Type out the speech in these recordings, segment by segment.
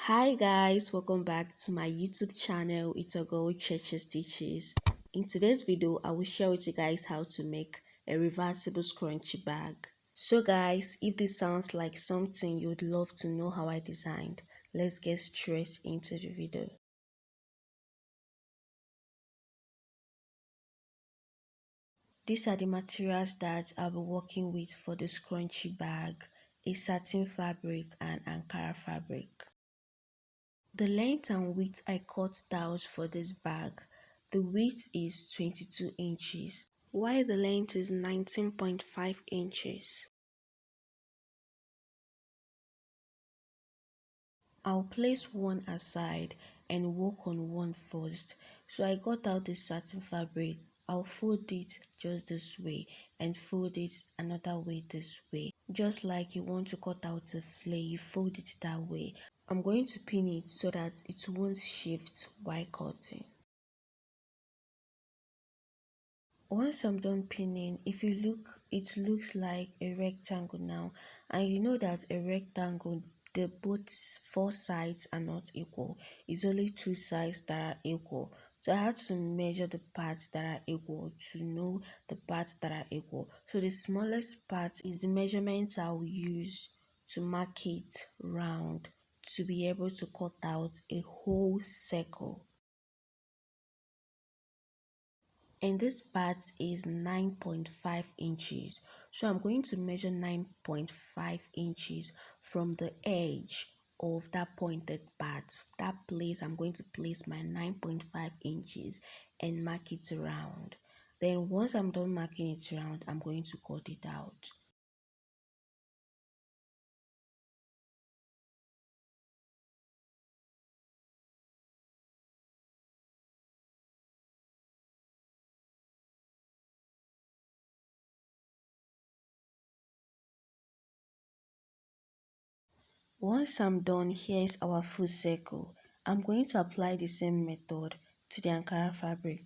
Hi guys, welcome back to my YouTube channel. It's a girl Churches Stitches. In today's video, I will share with you guys how to make a reversible scrunchie bag. So guys, if this sounds like something you'd love to know how I designed, let's get straight into the video. These are the materials that I'll be working with for the scrunchie bag: a satin fabric and Ankara fabric. The length and width I cut out for this bag, the width is 22 inches, while the length is 19.5 inches. I'll place one aside and work on one first. So I got out the satin fabric. I'll fold it just this way and fold it another way this way. Just like you want to cut out a flare, you fold it that way. I'm going to pin it so that it won't shift while cutting. Once I'm done pinning, if you look, it looks like a rectangle now, and you know that a rectangle, the both four sides are not equal. It's only two sides that are equal. So I had to measure the parts that are equal to know the parts that are equal. So the smallest part is the measurement I will use to mark it round to be able to cut out a whole circle. And this part is 9.5 inches, so I'm going to measure 9.5 inches from the edge of that pointed part. That place, I'm going to place my 9.5 inches and mark it around. Then once I'm done marking it around, I'm going to cut it out. Once I'm done, here's our full circle. I'm going to apply the same method to the Ankara fabric.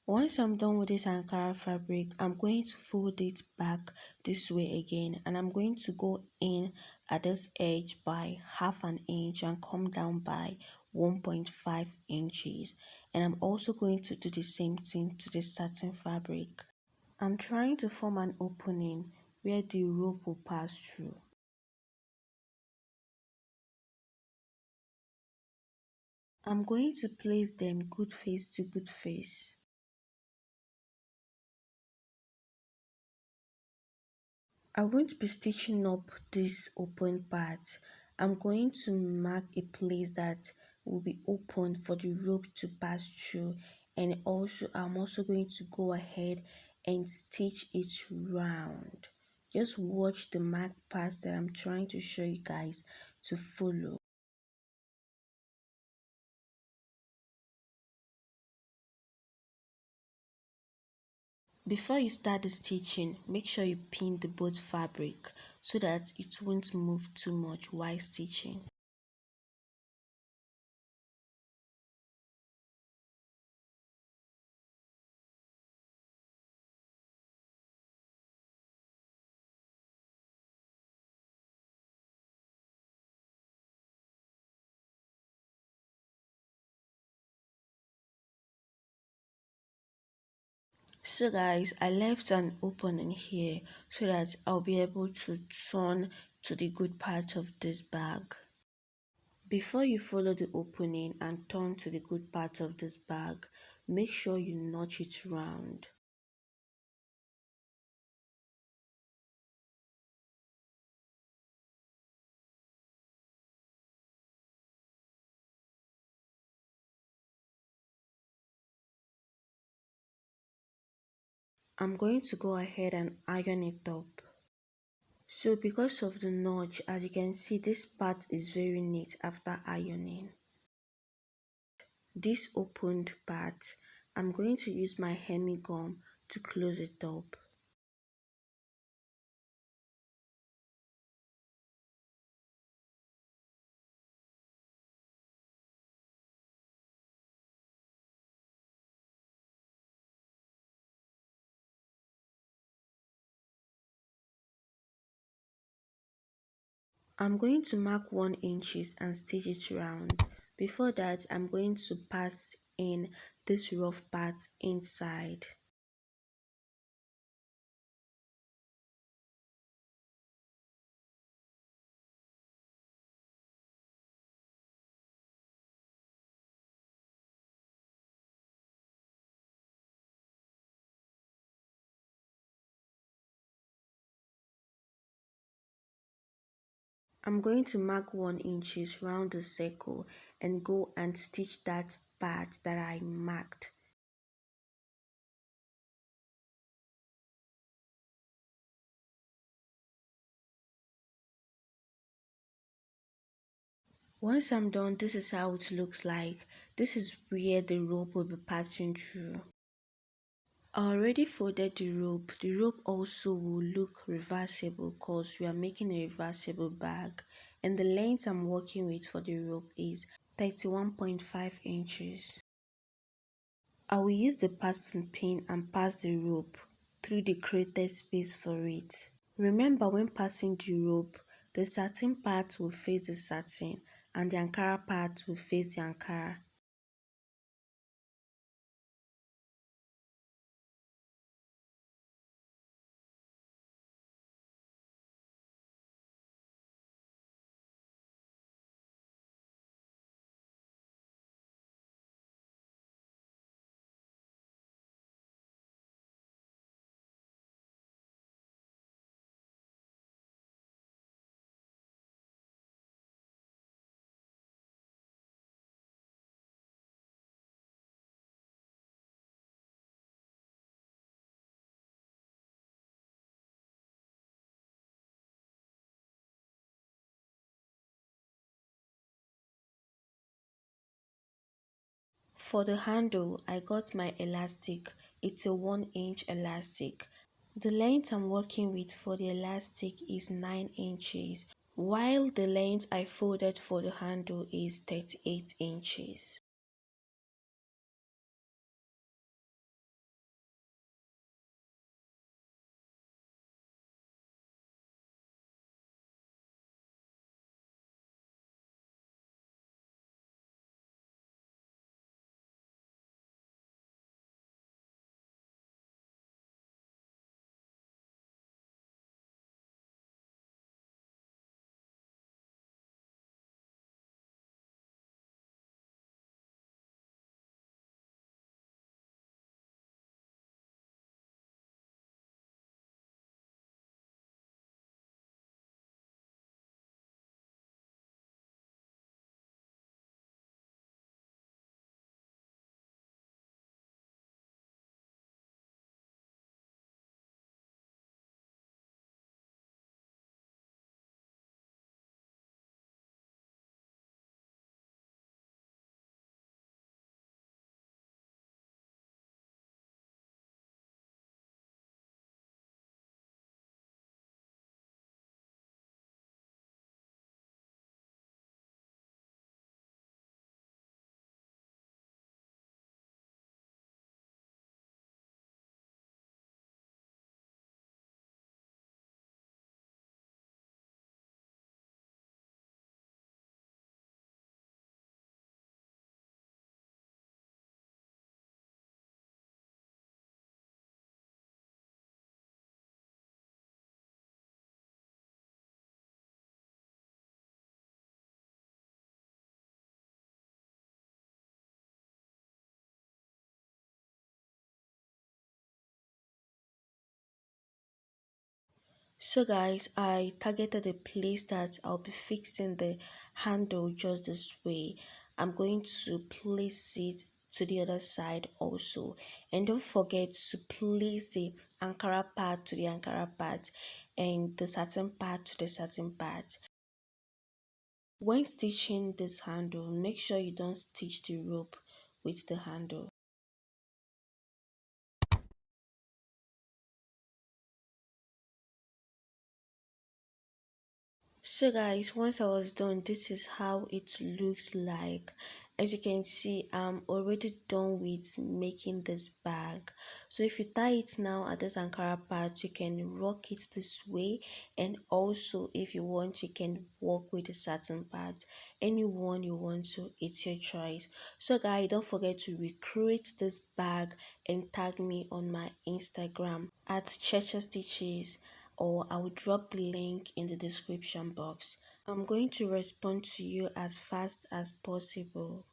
Once I'm done with this Ankara fabric, I'm going to fold it back this way again, and I'm going to go in at this edge by half an inch and come down by 1.5 inches. And I'm also going to do the same thing to the satin fabric. I'm trying to form an opening where the rope will pass through. I'm going to place them good face to good face. I won't be stitching up this open part. I'm going to mark a place that will be open for the rope to pass through, and also I'm also going to go ahead and stitch it round. Just watch the mark part that I'm trying to show you guys to follow. Before you start the stitching, make sure you pin the both fabric so that it won't move too much while stitching. So guys, I left an opening here so that I'll be able to turn to the good part of this bag. Before you follow the opening and turn to the good part of this bag, make sure you notch it round. I'm going to go ahead and iron it up. So because of the notch, as you can see, this part is very neat after ironing. This opened part, I'm going to use my hemi gum to close it up. I'm going to mark 1 inches and stitch it round. Before that, I'm going to pass in this rough part inside. I'm going to mark 1 inches round the circle and go and stitch that part that I marked. Once I'm done, this is how it looks like. This is where the rope will be passing through. I already folded the rope. The rope also will look reversible because we are making a reversible bag. And the length I'm working with for the rope is 31.5 inches. I will use the passing pin and pass the rope through the created space for it. Remember, when passing the rope, the satin part will face the satin and the Ankara part will face the Ankara. For the handle, I got my elastic. It's a 1 inch elastic. The length I'm working with for the elastic is 9 inches, while the length I folded for the handle is 38 inches. So guys, I targeted a place that I'll be fixing the handle just this way. I'm going to place it to the other side also. And don't forget to place the Ankara part to the Ankara part and the satin part to the satin part. When stitching this handle, make sure you don't stitch the rope with the handle. So guys, once I was done, this is how it looks like. As you can see, I'm already done with making this bag. So if you tie it now at this Ankara part, you can rock it this way, and also if you want, you can work with the satin part. Anyone you want to, it's your choice. So guys, don't forget to recreate this bag and tag me on my Instagram at Checha Stitches, or I'll drop the link in the description box. I'm going to respond to you as fast as possible.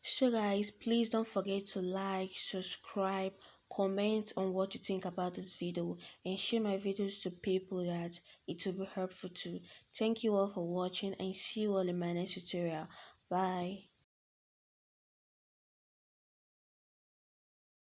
So guys, please don't forget to like, subscribe, comment on what you think about this video, and share my videos to people that it will be helpful to. Thank you all for watching, and see you all in my next tutorial. Bye.